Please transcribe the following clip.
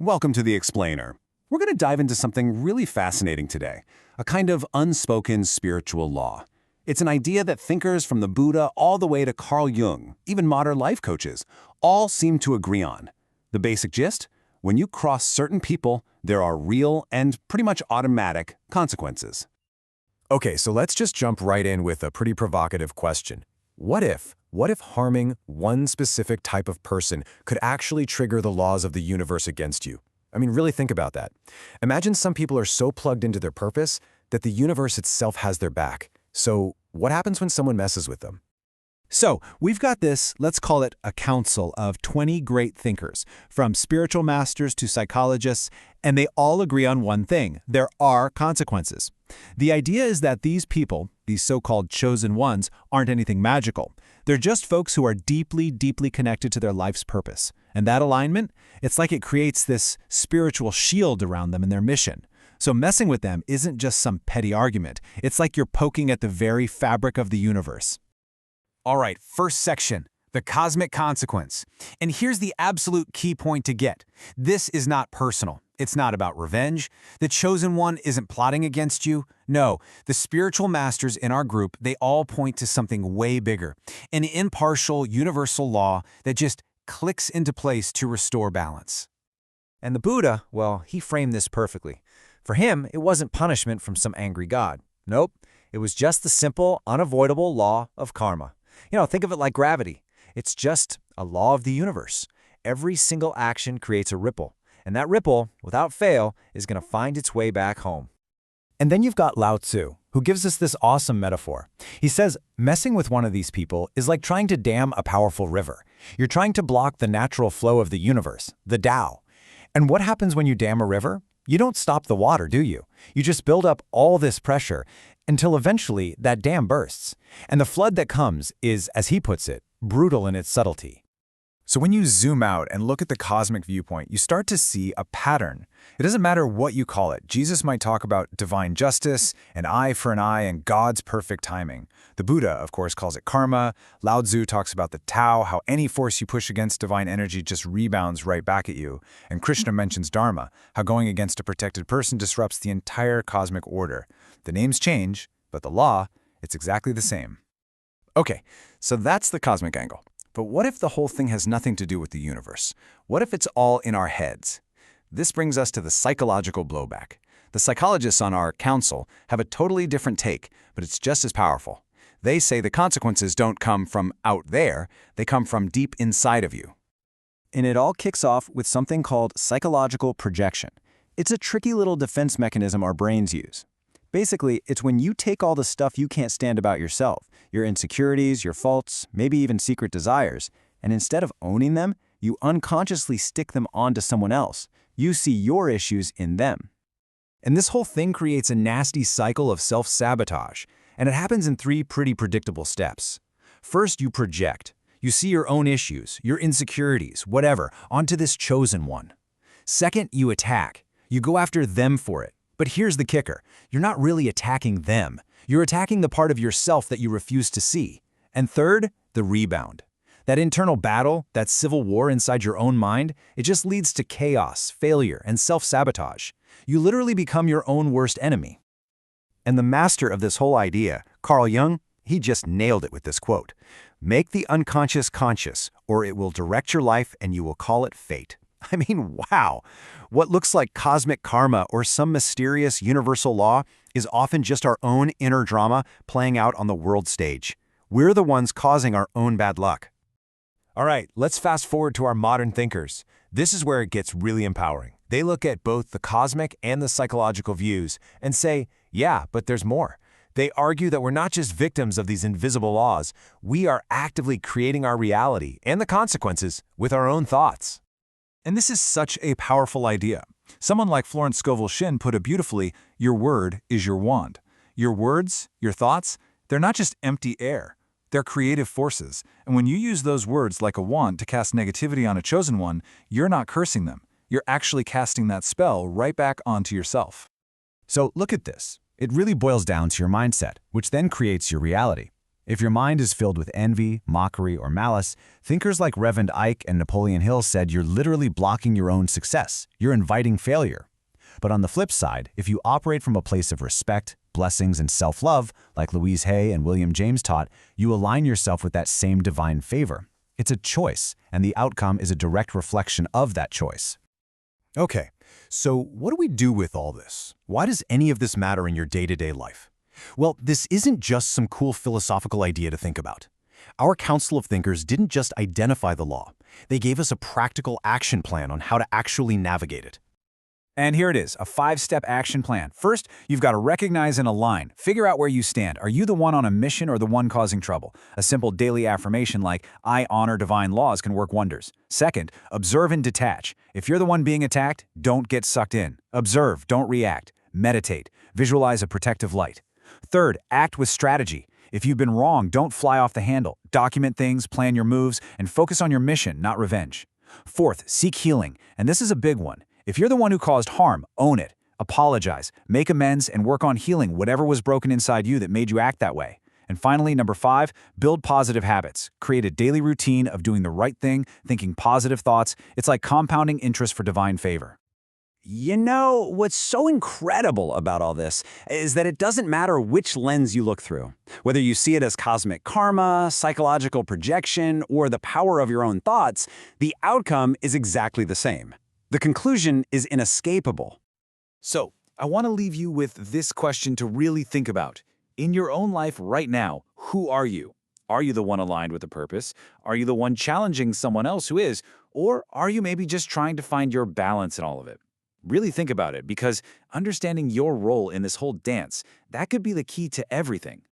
Welcome to The Explainer. We're going to dive into something really fascinating today, a kind of unspoken spiritual law. It's an idea that thinkers from the Buddha all the way to Carl Jung, even modern life coaches, all seem to agree on. The basic gist? When you cross certain people, there are real and pretty much automatic consequences. Okay, so let's just jump right in with a pretty provocative question. What if harming one specific type of person could actually trigger the laws of the universe against you? I mean, really think about that. Imagine some people are so plugged into their purpose that the universe itself has their back. So what happens when someone messes with them? So we've got this, let's call it a council of 20 great thinkers, from spiritual masters to psychologists, and they all agree on one thing: there are consequences. The idea is that these people, these so-called chosen ones, aren't anything magical. They're just folks who are deeply, deeply connected to their life's purpose. And that alignment, it's like it creates this spiritual shield around them and their mission. So messing with them isn't just some petty argument. It's like you're poking at the very fabric of the universe. All right, first section, the cosmic consequence. And here's the absolute key point to get. This is not personal. It's not about revenge. The chosen one isn't plotting against you. No, the spiritual masters in our group, they all point to something way bigger, an impartial, universal law that just clicks into place to restore balance. And the Buddha, well, he framed this perfectly. For him, it wasn't punishment from some angry god. Nope, it was just the simple, unavoidable law of karma. Think of it like gravity. It's just a law of the universe. Every single action creates a ripple, and that ripple, without fail, is going to find its way back home. And then you've got Lao Tzu, who gives us this awesome metaphor. He says, messing with one of these people is like trying to dam a powerful river. You're trying to block the natural flow of the universe, the Tao. And what happens when you dam a river? You don't stop the water, do you? You just build up all this pressure until eventually that dam bursts. And the flood that comes is, as he puts it, brutal in its subtlety. So when you zoom out and look at the cosmic viewpoint, you start to see a pattern. It doesn't matter what you call it. Jesus might talk about divine justice, an eye for an eye, and God's perfect timing. The Buddha, of course, calls it karma. Lao Tzu talks about the Tao, how any force you push against divine energy just rebounds right back at you. And Krishna mentions dharma, how going against a protected person disrupts the entire cosmic order. The names change, but the law, it's exactly the same. Okay, so that's the cosmic angle. But what if the whole thing has nothing to do with the universe? What if it's all in our heads? This brings us to the psychological blowback. The psychologists on our council have a totally different take, but it's just as powerful. They say the consequences don't come from out there, they come from deep inside of you. And it all kicks off with something called psychological projection. It's a tricky little defense mechanism our brains use. Basically, it's when you take all the stuff you can't stand about yourself, your insecurities, your faults, maybe even secret desires, and instead of owning them, you unconsciously stick them onto someone else. You see your issues in them. And this whole thing creates a nasty cycle of self-sabotage, and it happens in 3 pretty predictable steps. First, you project. You see your own issues, your insecurities, whatever, onto this chosen one. Second, you attack. You go after them for it. But here's the kicker. You're not really attacking them. You're attacking the part of yourself that you refuse to see. And third, the rebound. That internal battle, that civil war inside your own mind, it just leads to chaos, failure, and self-sabotage. You literally become your own worst enemy. And the master of this whole idea, Carl Jung, he just nailed it with this quote: "Make the unconscious conscious, or it will direct your life and you will call it fate." I mean, wow! What looks like cosmic karma or some mysterious universal law is often just our own inner drama playing out on the world stage. We're the ones causing our own bad luck. All right, let's fast forward to our modern thinkers. This is where it gets really empowering. They look at both the cosmic and the psychological views and say, yeah, but there's more. They argue that we're not just victims of these invisible laws, we are actively creating our reality and the consequences with our own thoughts. And this is such a powerful idea. Someone like Florence Scovel Shinn put it beautifully: your word is your wand. Your words, your thoughts, they're not just empty air. They're creative forces. And when you use those words like a wand to cast negativity on a chosen one, you're not cursing them. You're actually casting that spell right back onto yourself. So look at this. It really boils down to your mindset, which then creates your reality. If your mind is filled with envy, mockery, or malice, thinkers like Reverend Ike and Napoleon Hill said you're literally blocking your own success. You're inviting failure. But on the flip side, if you operate from a place of respect, blessings, and self-love, like Louise Hay and William James taught, you align yourself with that same divine favor. It's a choice, and the outcome is a direct reflection of that choice. Okay, so what do we do with all this? Why does any of this matter in your day-to-day life? Well, this isn't just some cool philosophical idea to think about. Our Council of Thinkers didn't just identify the law. They gave us a practical action plan on how to actually navigate it. And here it is, a 5-step action plan. First, you've got to recognize and align. Figure out where you stand. Are you the one on a mission or the one causing trouble? A simple daily affirmation like, I honor divine laws can work wonders. Second, observe and detach. If you're the one being attacked, don't get sucked in. Observe, don't react. Meditate. Visualize a protective light. Third, act with strategy. If you've been wrong, don't fly off the handle. Document things, plan your moves, and focus on your mission, not revenge. Fourth, seek healing. And this is a big one. If you're the one who caused harm, own it. Apologize, make amends, and work on healing whatever was broken inside you that made you act that way. And finally, number 5, build positive habits. Create a daily routine of doing the right thing, thinking positive thoughts. It's like compounding interest for divine favor. You know, what's so incredible about all this is that it doesn't matter which lens you look through. Whether you see it as cosmic karma, psychological projection, or the power of your own thoughts, the outcome is exactly the same. The conclusion is inescapable. So, I want to leave you with this question to really think about. In your own life right now, who are you? Are you the one aligned with a purpose? Are you the one challenging someone else who is? Or are you maybe just trying to find your balance in all of it? Really think about it, because understanding your role in this whole dance, that could be the key to everything.